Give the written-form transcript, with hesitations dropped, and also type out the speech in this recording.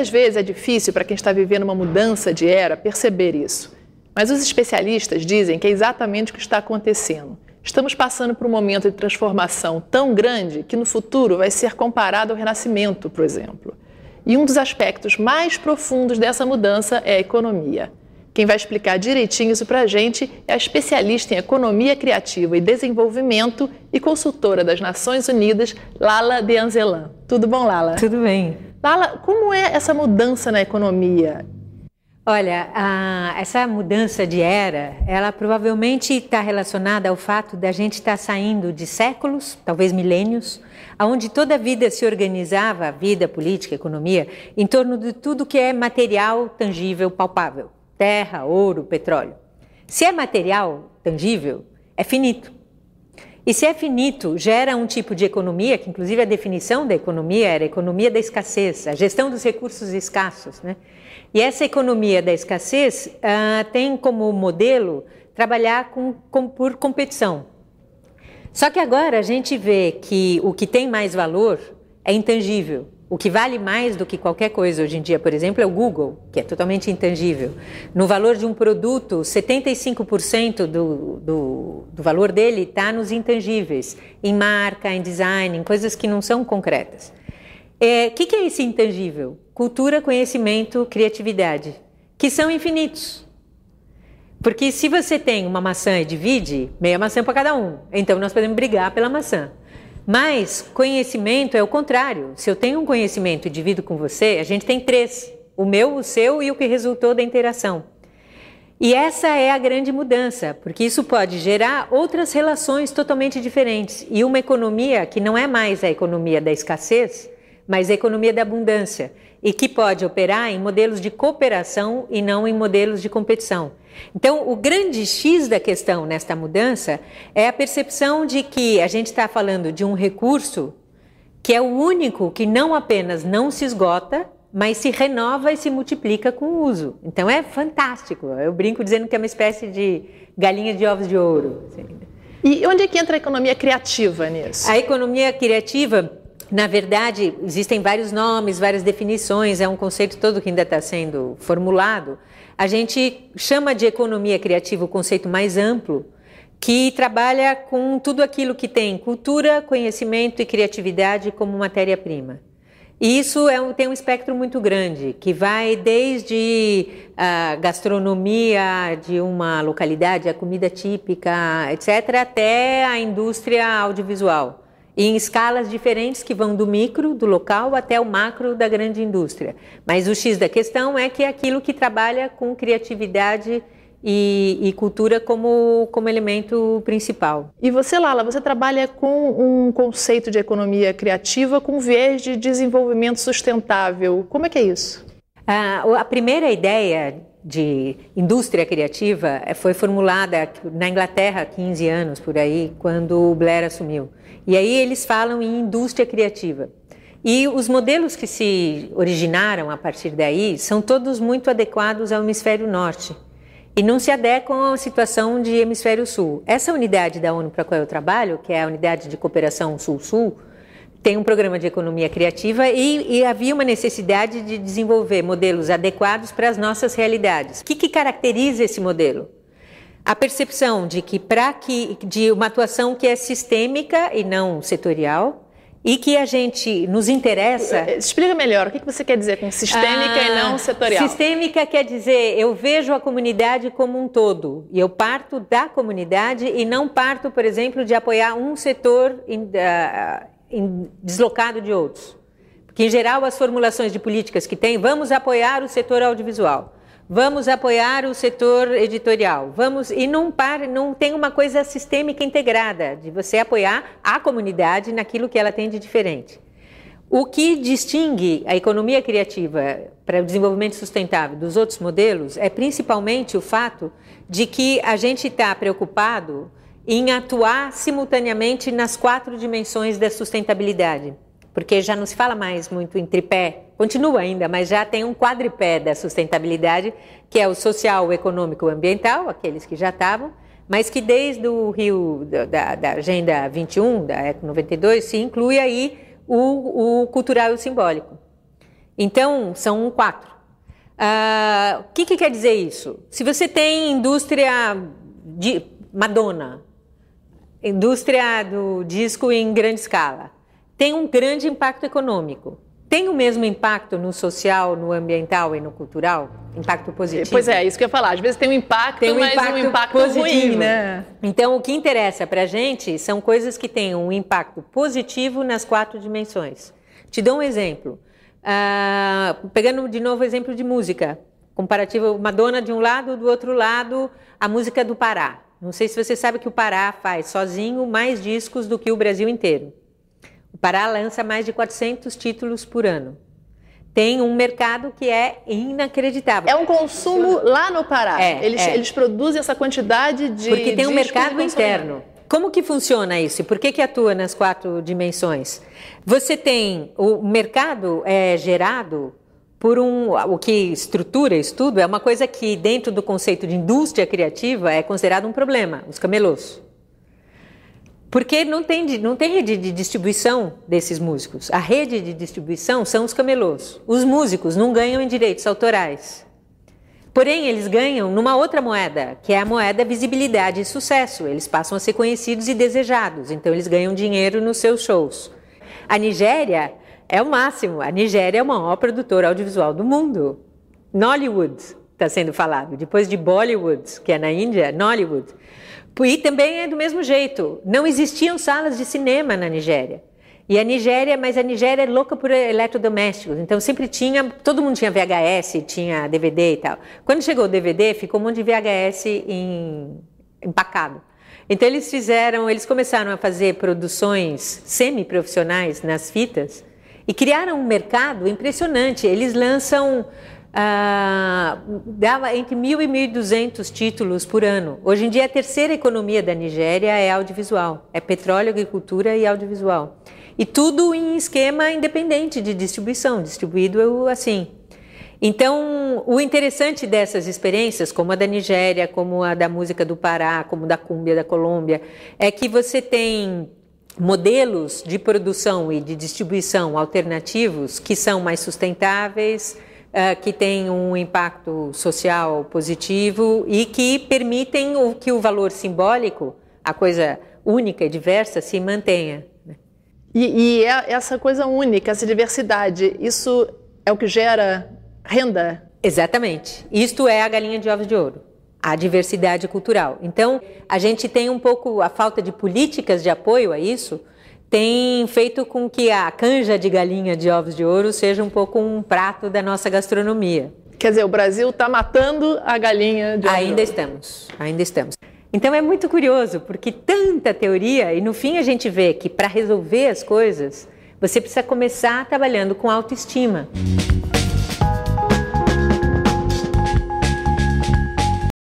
Muitas vezes é difícil para quem está vivendo uma mudança de era perceber isso. Mas os especialistas dizem que é exatamente o que está acontecendo. Estamos passando por um momento de transformação tão grande que no futuro vai ser comparado ao Renascimento, por exemplo. E um dos aspectos mais profundos dessa mudança é a economia. Quem vai explicar direitinho isso para a gente é a especialista em economia criativa e desenvolvimento e consultora das Nações Unidas, Lala de Anzelan. Tudo bom, Lala? Tudo bem. Lala, como é essa mudança na economia? Olha, essa mudança de era, ela provavelmente está relacionada ao fato da gente estar saindo de séculos, talvez milênios, onde toda a vida se organizava, a vida, política, economia, em torno de tudo que é material, tangível, palpável. Terra, ouro, petróleo. Se é material, tangível, é finito. E se é finito, gera um tipo de economia, que inclusive a definição da economia era a economia da escassez, a gestão dos recursos escassos, né? E essa economia da escassez tem como modelo trabalhar por competição. Só que agora a gente vê que o que tem mais valor é intangível. O que vale mais do que qualquer coisa hoje em dia, por exemplo, é o Google, que é totalmente intangível. No valor de um produto, 75% do valor dele está nos intangíveis, em marca, em design, em coisas que não são concretas. O que é esse intangível? Cultura, conhecimento, criatividade, que são infinitos. Porque se você tem uma maçã e divide, meia maçã para cada um. Então nós podemos brigar pela maçã. Mas conhecimento é o contrário. Se eu tenho um conhecimento e divido com você, a gente tem três. O meu, o seu e o que resultou da interação. E essa é a grande mudança, porque isso pode gerar outras relações totalmente diferentes. E uma economia que não é mais a economia da escassez, mas a economia da abundância. E que pode operar em modelos de cooperação e não em modelos de competição. Então, o grande X da questão nesta mudança é a percepção de que a gente está falando de um recurso que é o único que não apenas não se esgota, mas se renova e se multiplica com o uso. Então, é fantástico. Eu brinco dizendo que é uma espécie de galinha de ovos de ouro. E onde é que entra a economia criativa nisso? A economia criativa, na verdade, existem vários nomes, várias definições, é um conceito todo que ainda está sendo formulado. A gente chama de economia criativa o conceito mais amplo, que trabalha com tudo aquilo que tem cultura, conhecimento e criatividade como matéria-prima. E isso tem um espectro muito grande, que vai desde a gastronomia de uma localidade, a comida típica, etc., até a indústria audiovisual. Em escalas diferentes que vão do micro, do local, até o macro da grande indústria. Mas o X da questão é que é aquilo que trabalha com criatividade e cultura como elemento principal. E você, Lala, você trabalha com um conceito de economia criativa com viés de desenvolvimento sustentável. Como é que é isso? A primeira ideia de indústria criativa foi formulada na Inglaterra há 15 anos, por aí, quando o Blair assumiu. E aí eles falam em indústria criativa. E os modelos que se originaram a partir daí são todos muito adequados ao hemisfério norte e não se adequam à situação de hemisfério sul. Essa unidade da ONU para a qual eu trabalho, que é a Unidade de Cooperação Sul-Sul, tem um programa de economia criativa e havia uma necessidade de desenvolver modelos adequados para as nossas realidades. O que caracteriza esse modelo? A percepção de que de uma atuação que é sistêmica e não setorial e que a gente nos interessa... Explica melhor, o que você quer dizer com sistêmica e não setorial? Sistêmica quer dizer, eu vejo a comunidade como um todo e eu parto da comunidade e não parto, por exemplo, de apoiar um setor deslocado de outros. Porque, em geral, as formulações de políticas que tem, vamos apoiar o setor audiovisual. Vamos apoiar o setor editorial, e não tem uma coisa sistêmica integrada, de você apoiar a comunidade naquilo que ela tem de diferente. O que distingue a economia criativa para o desenvolvimento sustentável dos outros modelos é principalmente o fato de que a gente está preocupado em atuar simultaneamente nas 4 dimensões da sustentabilidade. Porque já não se fala mais muito em tripé, continua ainda, mas já tem um quadripé da sustentabilidade, que é o social, o econômico e o ambiental, aqueles que já estavam, mas que desde o Rio, da Agenda 21, da ECO 92, se inclui aí o cultural e o simbólico. Então, são 4. O que quer dizer isso? Se você tem indústria de Madonna, indústria do disco em grande escala, tem um grande impacto econômico. Tem o mesmo impacto no social, no ambiental e no cultural? Impacto positivo? Pois é, isso que eu ia falar. Às vezes tem um impacto, mas um impacto positivo, ruim, né? Então, o que interessa para a gente são coisas que têm um impacto positivo nas 4 dimensões. Te dou um exemplo. Pegando de novo o exemplo de música. Comparativo Madonna de um lado, do outro lado, a música do Pará. Não sei se você sabe que o Pará faz sozinho mais discos do que o Brasil inteiro. O Pará lança mais de 400 títulos por ano. Tem um mercado que é inacreditável. É um consumo lá no Pará. Eles produzem essa quantidade de... Porque tem um mercado interno. Como que funciona isso? Por que atua nas 4 dimensões? Você tem... O mercado é gerado por o que estrutura isso tudo é uma coisa que, dentro do conceito de indústria criativa, é considerado um problema, os camelôs. Porque não tem rede de distribuição desses músicos. A rede de distribuição são os camelôs. Os músicos não ganham em direitos autorais. Porém, eles ganham numa outra moeda, que é a moeda visibilidade e sucesso. Eles passam a ser conhecidos e desejados. Então, eles ganham dinheiro nos seus shows. A Nigéria é o máximo. A Nigéria é o maior produtor audiovisual do mundo. Nollywood está sendo falado. Depois de Bollywood, que é na Índia, Nollywood. E também é do mesmo jeito. Não existiam salas de cinema na Nigéria. Mas a Nigéria é louca por eletrodomésticos. Então sempre todo mundo tinha VHS, tinha DVD e tal. Quando chegou o DVD, ficou um monte de VHS empacado. Então eles começaram a fazer produções semi-profissionais nas fitas e criaram um mercado impressionante. Eles lançam dava entre 1.000 e 1.200 títulos por ano. Hoje em dia, a terceira economia da Nigéria é audiovisual. É petróleo, agricultura e audiovisual. E tudo em esquema independente de distribuição, distribuído assim. Então, o interessante dessas experiências, como a da Nigéria, como a da música do Pará, como da cúmbia da Colômbia, é que você tem modelos de produção e de distribuição alternativos que são mais sustentáveis, que têm um impacto social positivo e que permitem que o valor simbólico, a coisa única e diversa, se mantenha. E essa coisa única, essa diversidade, isso é o que gera renda? Exatamente. Isto é a galinha de ovos de ouro, a diversidade cultural. Então, a gente tem um pouco a falta de políticas de apoio a isso, tem feito com que a canja de galinha de ovos de ouro seja um pouco um prato da nossa gastronomia. Quer dizer, o Brasil está matando a galinha de ovos de ouro. Ainda estamos. Então é muito curioso, porque tanta teoria, e no fim a gente vê que para resolver as coisas, você precisa começar trabalhando com autoestima.